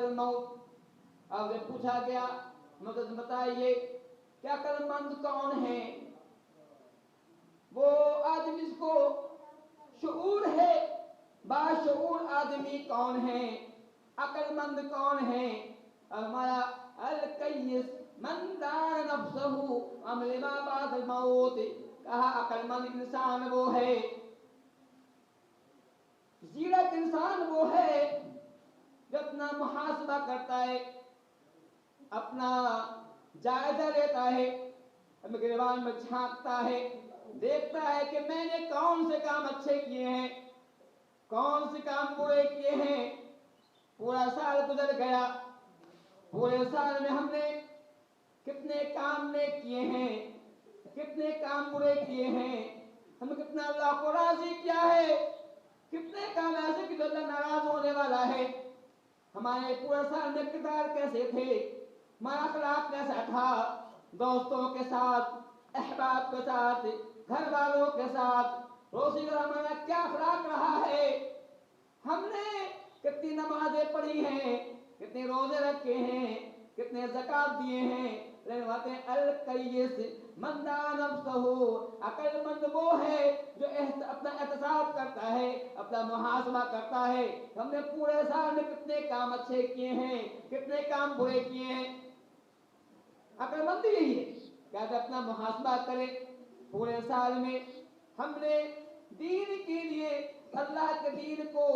الموت. آپ سے پوچھا گیا مطلب بتائیے کہ عقل مند کون ہے؟ وہ آدمی جس کو شعور ہے. باشعور آدمی کون ہے؟ عقل مند کون ہے؟ فرمایا الکیس من دان نفسہ عمل ما بعد الموت. کہا عقل مند انسان وہ ہے، زیرک انسان وہ ہے جو اپنا محاسبہ کرتا ہے، اپنا جائزہ لیتا ہے، اپنے گریبان میں جھانکتا ہے، دیکھتا ہے کہ میں نے کون سے کام اچھے کیے ہیں، کون سے کام برے کیے ہیں. پورا سال گزر گیا، پورے سال میں ہم نے کتنے کام نیک کیے ہیں، کتنے کام برے کیے ہیں، ہم کتنا اللہ کو راضی کیا ہے، کتنے کام ایسے کہ اللہ ناراض ہونے والا ہے. ہمارے پورے سال میں کردار کیسے تھے، ہمارا اخلاق کیسا تھا، دوستوں کے ساتھ، احباب کے ساتھ، گھر والوں کے ساتھ روزی کا ہمارا کیا اخلاق رہا ہے. ہم نے کتنی نمازیں پڑھی ہیں، کتنے روزے رکھے ہیں، کتنے زکات دیے ہیں. الکیس من دان نفسہ، عقل مند وہ ہے جو اپنا احتساب کرتا ہے، اپنا محاسبہ کرتا ہے. ہم نے پورے سال میں کتنے کام اچھے کیے ہیں، کتنے کام برے کیے ہیں. عقل مند یہی ہے کہ اپنا محاسبہ کرے. پورے سال میں ہم نے دین کے لیے، اللہ کے دین کو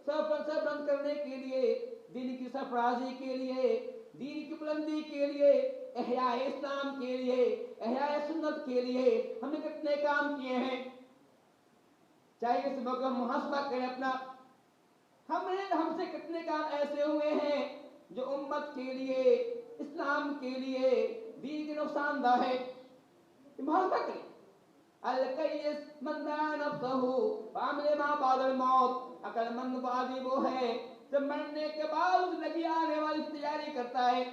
سربلند کرنے کے لیے، دین کی سرفرازی کے لیے، دین کی بلندی کے لیے، احیاء اسلام کے لیے، احیاء سنت کے لیے ہم نے کتنے کام کیے ہیں. چاہیے اس موقع محاسبہ کریں اپنا. ہم سے کتنے کام ایسے ہوئے ہیں جو امت کے لیے، اسلام کے لیے، دین کے نقصان دہ ہے. محاسبہ کریں. الکیس من دان نفسہ وعمل ما بعد الموت. عقل مند آدمی وہ ہے جو مرنے کے بعد زندگی آنے والی تیاری کرتا ہے.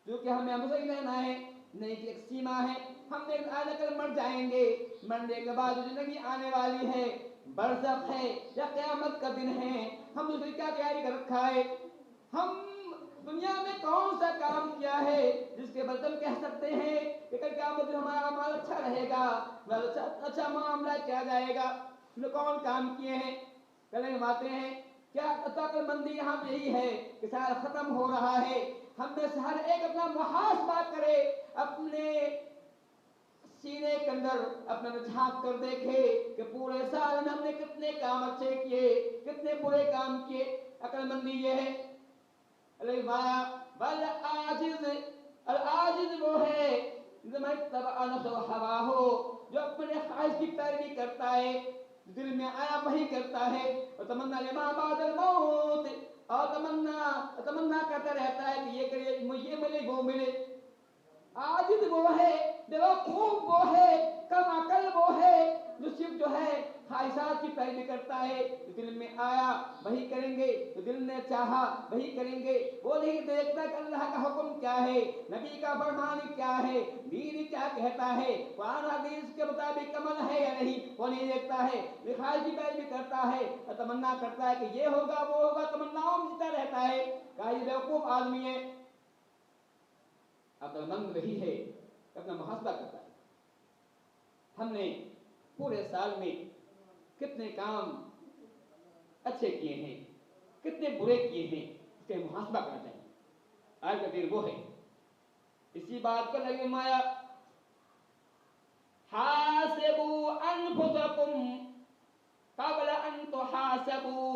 کیونکہ ہمیں ہمیشہ ہی رہنا ہے، نہیں کہ ایک سیما ہے. ہم نے آج کل مر جائیں گے، مرنے کے بعد زندگی آنے والی ہے، برزخ ہے یا قیامت کا دن ہے. ہم دوسری کیا تیاری کر رکھا ہے؟ ہم دنیا میں کون سا کام کیا ہے جس کے بدل کہہ سکتے ہیں کہ کل قیامت میں ہمارا مال اچھا رہے گا، اچھا معاملہ کیا جائے گا؟ ہم نے کون کام کیے ہیں؟ کلمہ آتے ہیں. کیا عقل مندی یہاں پہ یہی ہے کہ سال ختم ہو رہا ہے، ہم میں سے ہر ایک اپنا محاسبہ کرے، اپنے سینے کے اندر اپنا جھانک کر دیکھے کہ پورے سال میں ہم نے کتنے کام اچھے کیے، کتنے برے کام کیے. عقل مندی یہ ہے. العاجز وہ ہے جو اپنے خواہش کی پیروی کرتا ہے، دل میں آیا وہی کرتا ہے. تمنا لما بعد الموت، اور تمنا کرتا رہتا ہے کہ یہ کرے، یہ ملے وہ ملے. عاجز وہ ہے، بیوقوف وہ ہے، کم عقل وہ ہے جو صرف جو ہے خواہشات کی پیروی کرتا ہے. دل میں آیا وہی کریں گے، تو دل نے چاہا وہی کریں گے. وہ نہیں دیکھتا کہ اللہ کا حکم کیا ہے، نبی کا فرمان کیا ہے، دین کیا کہتا ہے، قرآن حدیث کے مطابق عمل ہے یا نہیں، وہ نہیں دیکھتا ہے. خواہش کی پیروی کرتا ہے اور تمنا کرتا ہے کہ یہ ہوگا وہ ہوگا، تمناؤں میں جیتا رہتا ہے. کہا یہ بیوقوف آدمی ہے. عقل مند وہی ہے کہ اپنا محاسبہ کرتا ہے. ہم نے پورے سال میں کتنے کام اچھے کیے ہیں، کتنے برے کیے ہیں، اس کا محاسبہ کرنا چاہیے. آج کا دن وہ ہے. اسی بات کو لگے مایا حاسبوا انفسکم قبل ان تحاسبوا.